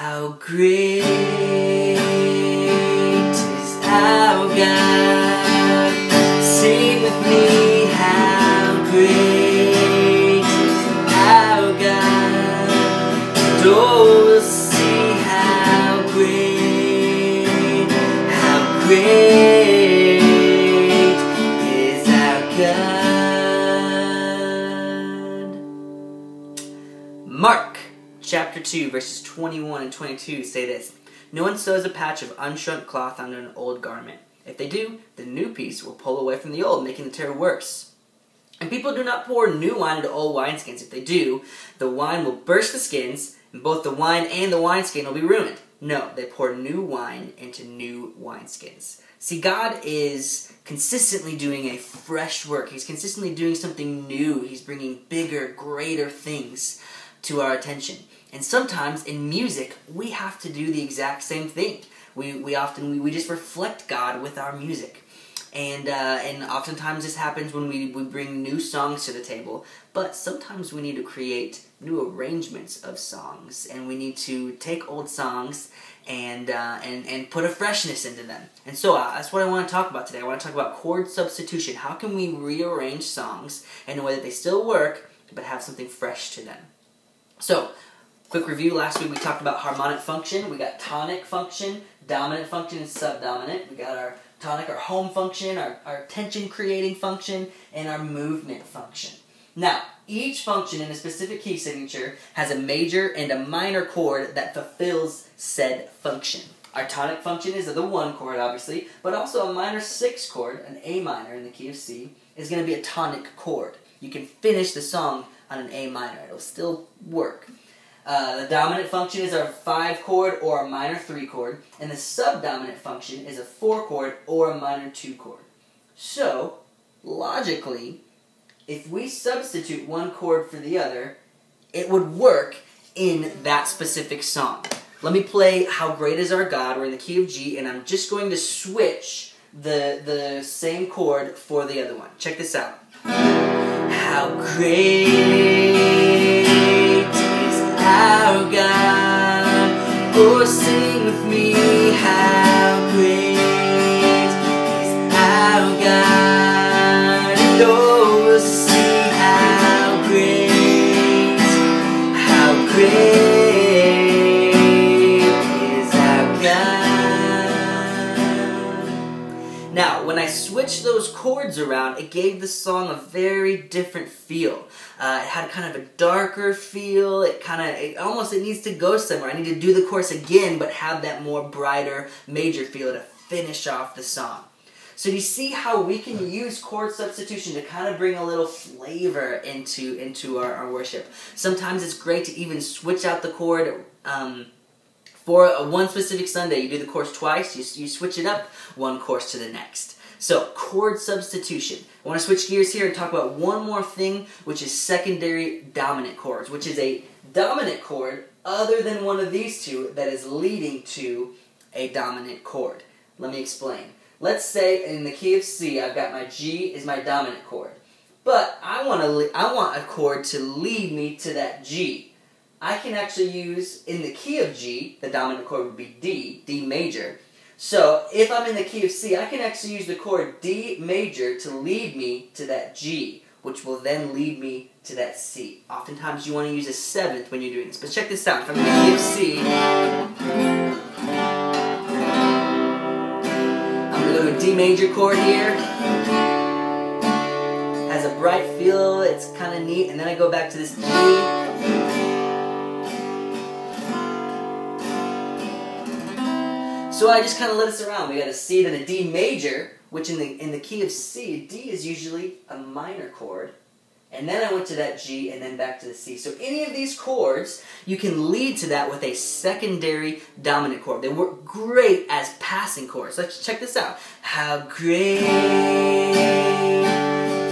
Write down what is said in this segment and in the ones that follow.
How great is our God? Sing with me, how great is our God? Oh, we'll see how great is our God. Mark chapter 2, verses 21 and 22 say this: No one sews a patch of unshrunk cloth onto an old garment. If they do, the new piece will pull away from the old, making the tear worse. And people do not pour new wine into old wineskins. If they do, the wine will burst the skins, and both the wine and the wineskin will be ruined. No, they pour new wine into new wineskins. See, God is consistently doing a fresh work. He's consistently doing something new. He's bringing bigger, greater things to our attention. And sometimes in music, we have to do the exact same thing. We often just reflect God with our music. And oftentimes this happens when we bring new songs to the table. But sometimes we need to create new arrangements of songs. And we need to take old songs and put a freshness into them. And so that's what I want to talk about today. I want to talk about chord substitution. How can we rearrange songs in a way that they still work, but have something fresh to them? So, quick review. Last week we talked about harmonic function. We got tonic function, dominant function, and subdominant. We got our tonic, our home function, our tension creating function, and our movement function. Now, each function in a specific key signature has a major and a minor chord that fulfills said function. Our tonic function is the 1 chord, obviously, but also a minor 6 chord, an A minor in the key of C, is going to be a tonic chord. You can finish the song on an A minor. It'll still work. The dominant function is our 5 chord or a minor 3 chord, and the subdominant function is a 4 chord or a minor 2 chord. So, logically, if we substitute one chord for the other, it would work in that specific song. Let me play How Great Is Our God. We're in the key of G, and I'm just going to switch the same chord for the other one. Check this out. How great is our God? Oh, sing with me, how great is our God? And oh, we'll see how great is our God. Now, when I switched those chords around, it gave the song a very different feel. It had kind of a darker feel. It needs to go somewhere. I need to do the chorus again, but have that more brighter major feel to finish off the song. So do you see how we can use chord substitution to kind of bring a little flavor into our worship? Sometimes it's great to even switch out the chord. For one specific Sunday, you do the chorus twice, you switch it up one chorus to the next. So, chord substitution. I want to switch gears here and talk about one more thing, which is secondary dominant chords, which is a dominant chord other than one of these two that is leading to a dominant chord. Let me explain. Let's say in the key of C, I've got my G is my dominant chord. But I want a chord to lead me to that G. I can actually use, in the key of G, the dominant chord would be D major. So, if I'm in the key of C, I can actually use the chord D major to lead me to that G, which will then lead me to that C. Oftentimes you want to use a 7th when you're doing this, but check this out. If I'm in the key of C, I'm going to go to a D major chord here. Has a bright feel, it's kind of neat, and then I go back to this G. So I just kind of let us around. We got a C and a D major, which in the key of C, D is usually a minor chord. And then I went to that G and then back to the C. So any of these chords, you can lead to that with a secondary dominant chord. They work great as passing chords. Let's check this out. How great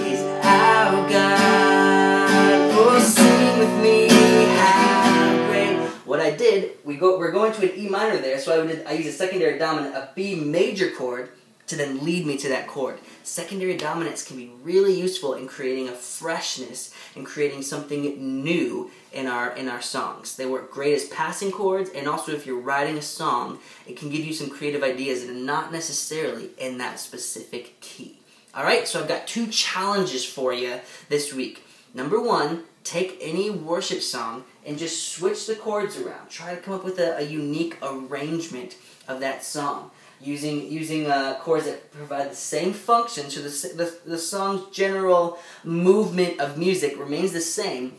is our God? Oh, sing with me, how great. What I did, we're going to an E minor there, so I use a secondary dominant, a B major chord, to then lead me to that chord. Secondary dominants can be really useful in creating a freshness and creating something new in our songs. They work great as passing chords, and also if you're writing a song, it can give you some creative ideas that are not necessarily in that specific key. Alright, so I've got 2 challenges for you this week. Number 1, take any worship song and just switch the chords around. Try to come up with a unique arrangement of that song. Using chords that provide the same function, so the song's general movement of music remains the same,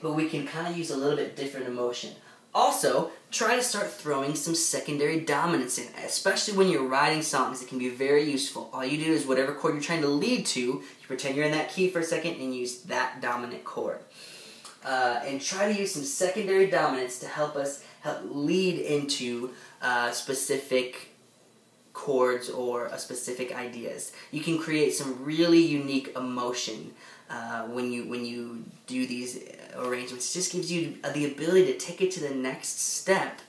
but we can kind of use a little bit different emotion. Also, try to start throwing some secondary dominants in, especially when you're writing songs. It can be very useful. All you do is whatever chord you're trying to lead to, you pretend you're in that key for a second and use that dominant chord. And try to use some secondary dominants to help lead into specific chords or specific ideas. You can create some really unique emotion when you do these arrangements. It just gives you the ability to take it to the next step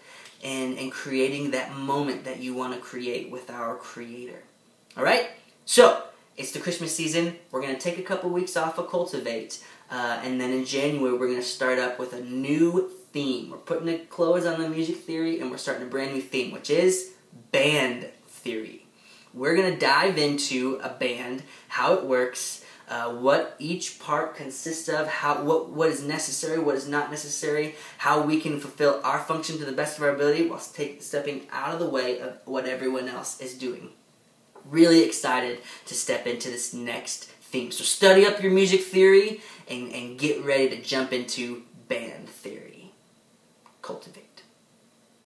and creating that moment that you want to create with our Creator. Alright? So, it's the Christmas season. We're going to take a couple weeks off of Cultivate, and then in January we're going to start up with a new theme. We're putting a close on the music theory, and we're starting a brand new theme, which is band theory. We're going to dive into a band, how it works, what each part consists of, what is necessary, what is not necessary, how we can fulfill our function to the best of our ability while stepping out of the way of what everyone else is doing. Really excited to step into this next theme. So study up your music theory and get ready to jump into band theory. Cultivate.